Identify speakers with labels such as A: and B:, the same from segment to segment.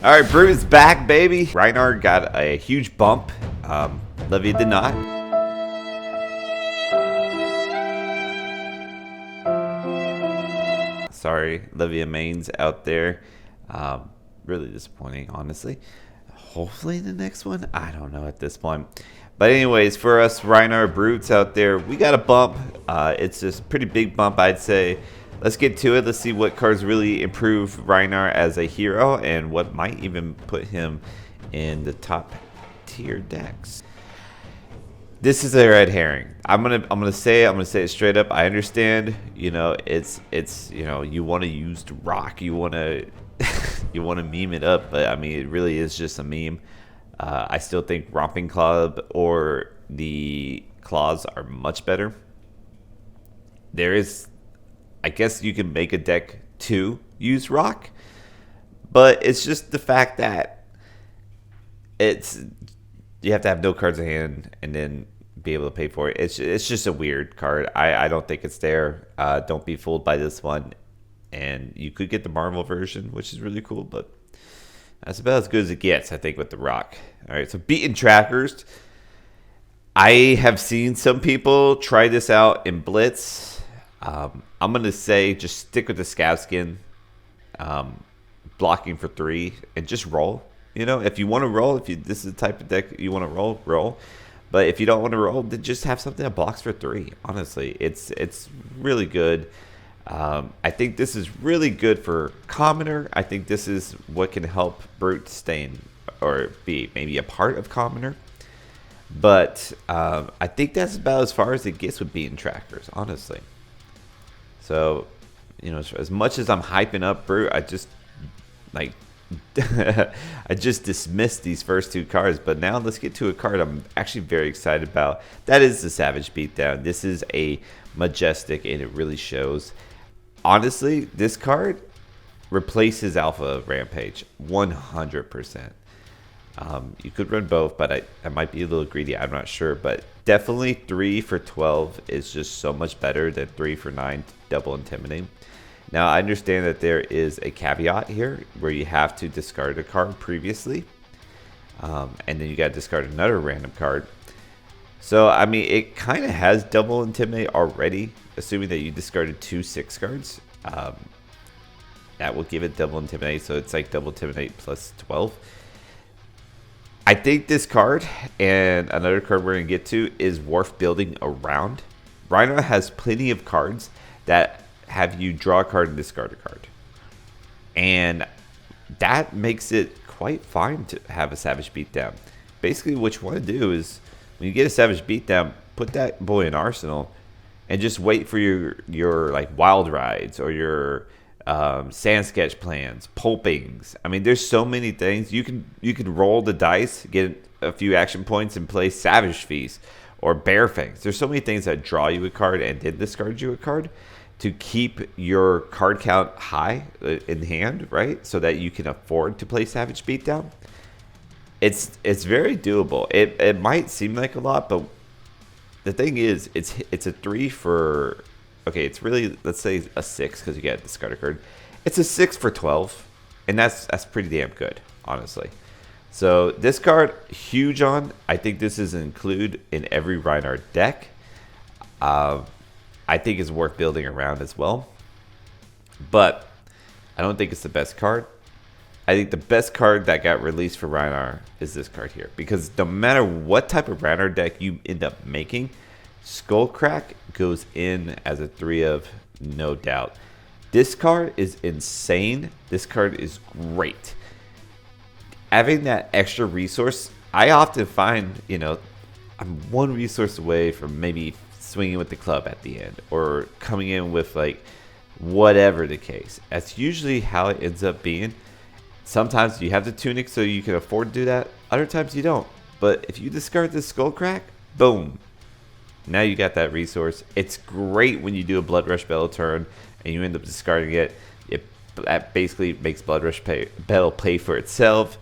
A: All right, Brew is back, baby. Reinhardt got a huge bump. Livia did not. Sorry, Livia mains out there. Really disappointing, honestly. Hopefully the next one, I don't know at this point. But anyways, for us Reinhardt brutes out there, we got a bump. It's just a pretty big bump, I'd say. Let's get to it. Let's see what cards really improve Reinhardt as a hero and what might even put him in the top tier decks. This is a red herring. I'm gonna say it straight up. I understand, it's you want to use the rock, you want to you want to meme it up, but I mean it really is just a meme. I still think Romping Club or the Claws are much better. There is, I guess you can make a deck to use rock, but it's just the fact that you have to have no cards in hand and then be able to pay for it. It's just a weird card. I don't think it's there. Don't be fooled by this one. And you could get the Marvel version, which is really cool, but that's about as good as it gets, I think, with the rock. All right, so beaten trackers. I have seen some people try this out in Blitz. I'm going to say just stick with the Scav skin, blocking for 3, and just roll. If you want to roll, this is the type of deck you want to roll. But if you don't want to roll, then just have something that blocks for 3. Honestly, it's really good. I think this is really good for Commoner. I think this is what can help Brute stay in or be maybe a part of Commoner. But I think that's about as far as it gets with beaten trackers, honestly. So, as much as I'm hyping up Brute, I just I just dismissed these first 2 cards. But now let's get to a card I'm actually very excited about. That is the Savage Beatdown. This is a majestic, and it really shows. Honestly, this card replaces Alpha Rampage 100%. You could run both, but I might be a little greedy. I'm not sure. But definitely 3 for 12 is just so much better than 3 for 9 double Intimidate. Now, I understand that there is a caveat here where you have to discard a card previously. And then you got to discard another random card. So, I mean, it kind of has double Intimidate already, assuming that you discarded 2 6 cards. That will give it double Intimidate, so it's like double Intimidate plus 12. I think this card and another card we're going to get to is worth building around. Rhino has plenty of cards that have you draw a card and discard a card. And that makes it quite fine to have a Savage Beatdown. Basically, what you want to do is, when you get a Savage Beatdown, put that boy in Arsenal and just wait for your like Wild Rides or your Sand Sketch plans, Pulpings. I mean, there's so many things. You can roll the dice, get a few action points, and play Savage Feast or Bear Fangs. There's so many things that draw you a card and then discard you a card to keep your card count high in hand, right? So that you can afford to play Savage Beatdown. It's very doable. It might seem like a lot, but the thing is, it's a 3 for, okay, it's really, let's say a 6 because you get a discard a card. It's a 6 for 12, and that's pretty damn good, honestly. So this card, huge on. I think this is included in every Reinhardt deck. I think it's worth building around as well. But I don't think it's the best card. I think the best card that got released for Reinhardt is this card here. Because no matter what type of Reinhardt deck you end up making, Skullcrack goes in as a 3 of, no doubt. This card is insane. This card is great. Having that extra resource, I often find, I'm 1 resource away from maybe swinging with the club at the end or coming in with like whatever the case. That's usually how it ends up being. Sometimes you have the tunic so you can afford to do that. Other times you don't. But if you discard this Skullcrack, boom. Now you got that resource. It's great when you do a Blood Rush Battle turn and you end up discarding it. That basically makes Blood Rush Battle pay for itself.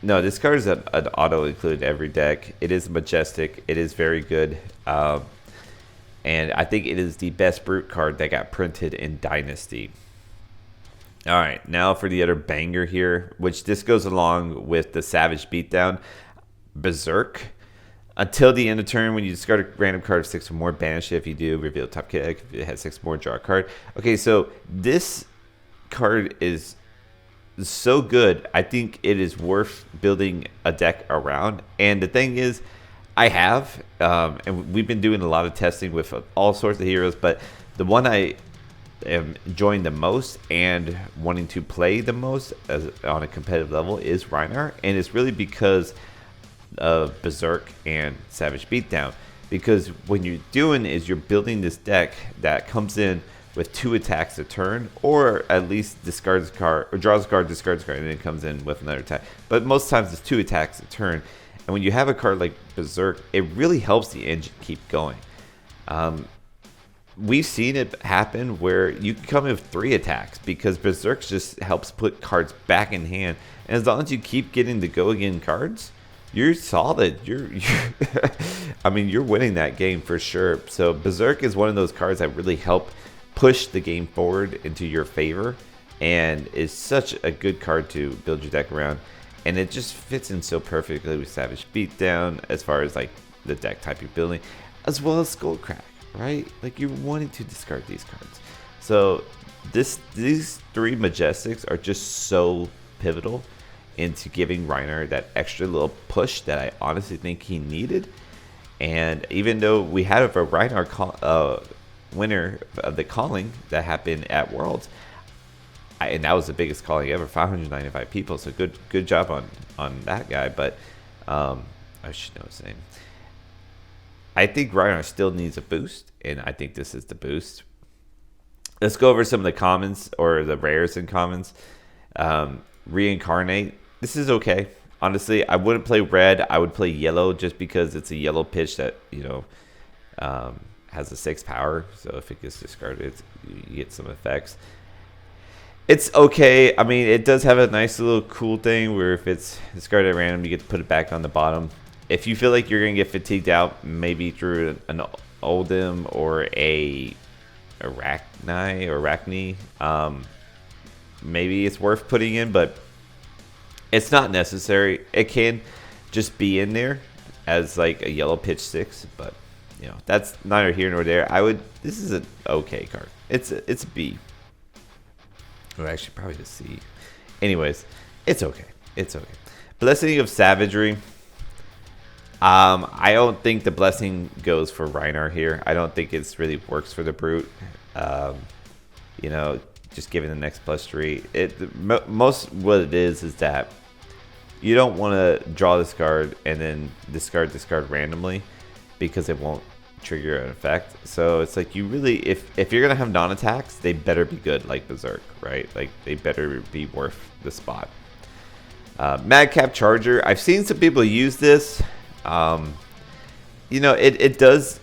A: No, this card is an auto included every deck. It is majestic. It is very good. And I think it is the best Brute card that got printed in Dynasty. All right, now for the other banger here, which this goes along with the Savage Beatdown, Berserk. Until the end of turn, when you discard a random card of 6 or more, banish it. If you do, reveal top deck. If it has 6 more, draw a card. Okay, so this card is so good. I think it is worth building a deck around. And the thing is, I have, and we've been doing a lot of testing with all sorts of heroes, but the one I am enjoying the most and wanting to play the most on a competitive level is Rhinar. And it's really because of Berserk and Savage Beatdown, because when you're doing is you're building this deck that comes in with 2 attacks a turn, or at least discards a card or draws a card, discards a card, and then comes in with another attack. But most times it's 2 attacks a turn, and when you have a card like Berserk, it really helps the engine keep going. We've seen it happen where you can come in with 3 attacks because Berserk just helps put cards back in hand, and as long as you keep getting the go again cards, you're solid. You're I mean, you're winning that game for sure. So Berserk is one of those cards that really help push the game forward into your favor, and is such a good card to build your deck around. And it just fits in so perfectly with Savage Beatdown as far as like the deck type you're building, as well as Skullcrack, right? Like you're wanting to discard these cards. So these 3 Majestics are just so pivotal into giving Rhinar that extra little push that I honestly think he needed. And even though we had a Rhinar winner of the calling that happened at Worlds, and that was the biggest calling ever, 595 people. So good job on that guy. But I should know his name. I think Rhinar still needs a boost, and I think this is the boost. Let's go over some of the commons or the rares and commons. Reincarnate. This is okay. Honestly, I wouldn't play red. I would play yellow just because it's a yellow pitch that, has a 6 power. So if it gets discarded, you get some effects. It's okay. I mean, it does have a nice little cool thing where if it's discarded at random, you get to put it back on the bottom. If you feel like you're going to get fatigued out, maybe through an Oldhim or a Arachne, maybe it's worth putting in, but it's not necessary. It can just be in there as like a yellow pitch 6, but that's neither here nor there. This is an okay card. It's a B. Or actually probably a C. Anyways, it's okay. It's okay. Blessing of Savagery. I don't think the blessing goes for Rhinar here. I don't think it's really works for the brute. Just giving the next +3. Most what it is that you don't want to draw this card and then discard randomly because it won't trigger an effect. So it's like you really, if you're gonna have non-attacks, they better be good like Berserk, right? Like they better be worth the spot. Madcap Charger. I've seen some people use this. It does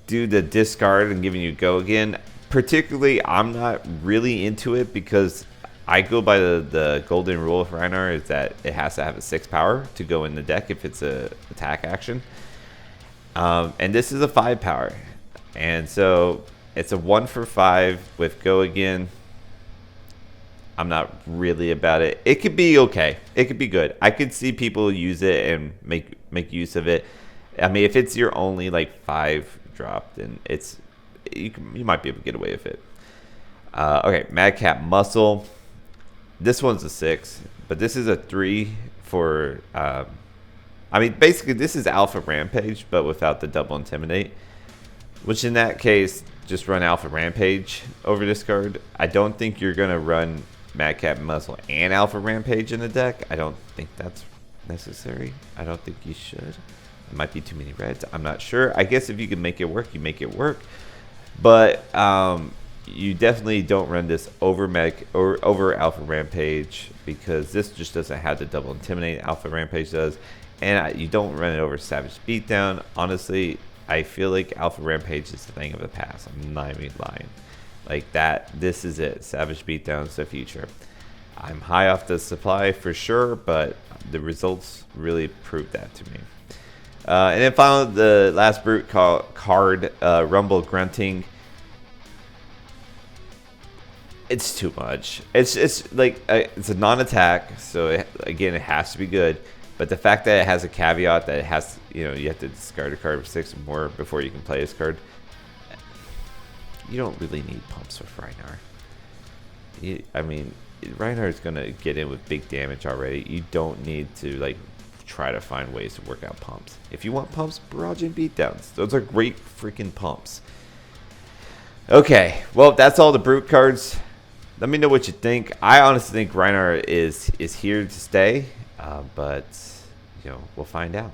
A: do the discard and giving you go again. Particularly, I'm not really into it because I go by the golden rule of Rhinar is that it has to have a 6 power to go in the deck if it's a attack action. And this is a 5 power. And so it's a 1 for 5 with go again. I'm not really about it. It could be okay. It could be good. I could see people use it and make use of it. I mean, if it's your only like 5 drop, then you might be able to get away with it. Okay, Madcap Muscle. This one's a 6, but this is a 3 for. Basically, this is Alpha Rampage, but without the double Intimidate. Which in that case, just run Alpha Rampage over this card. I don't think you're gonna run Madcap Muscle and Alpha Rampage in the deck. I don't think that's necessary. I don't think you should. It might be too many reds. I'm not sure. I guess if you can make it work, you make it work. But you definitely don't run this over Alpha Rampage because this just doesn't have the double Intimidate Alpha Rampage does. And you don't run it over Savage Beatdown. Honestly, I feel like Alpha Rampage is the thing of the past. I'm not even lying. Like that, this is it. Savage Beatdown's the future. I'm high off the supply for sure, but the results really prove that to me. And then finally, the last brute card, Rumble Grunting. It's too much. It's like it's a non-attack, so again, it has to be good. But the fact that it has a caveat that it has, you have to discard a card of 6 or more before you can play this card. You don't really need pumps with Reinhardt. I mean, Reinhardt's gonna get in with big damage already. You don't need to like try to find ways to work out pumps. If you want pumps, barrage and beatdowns. Those are great freaking pumps. Okay, well, that's all the brute cards. Let me know what you think. I honestly think Reinhardt is here to stay, but we'll find out.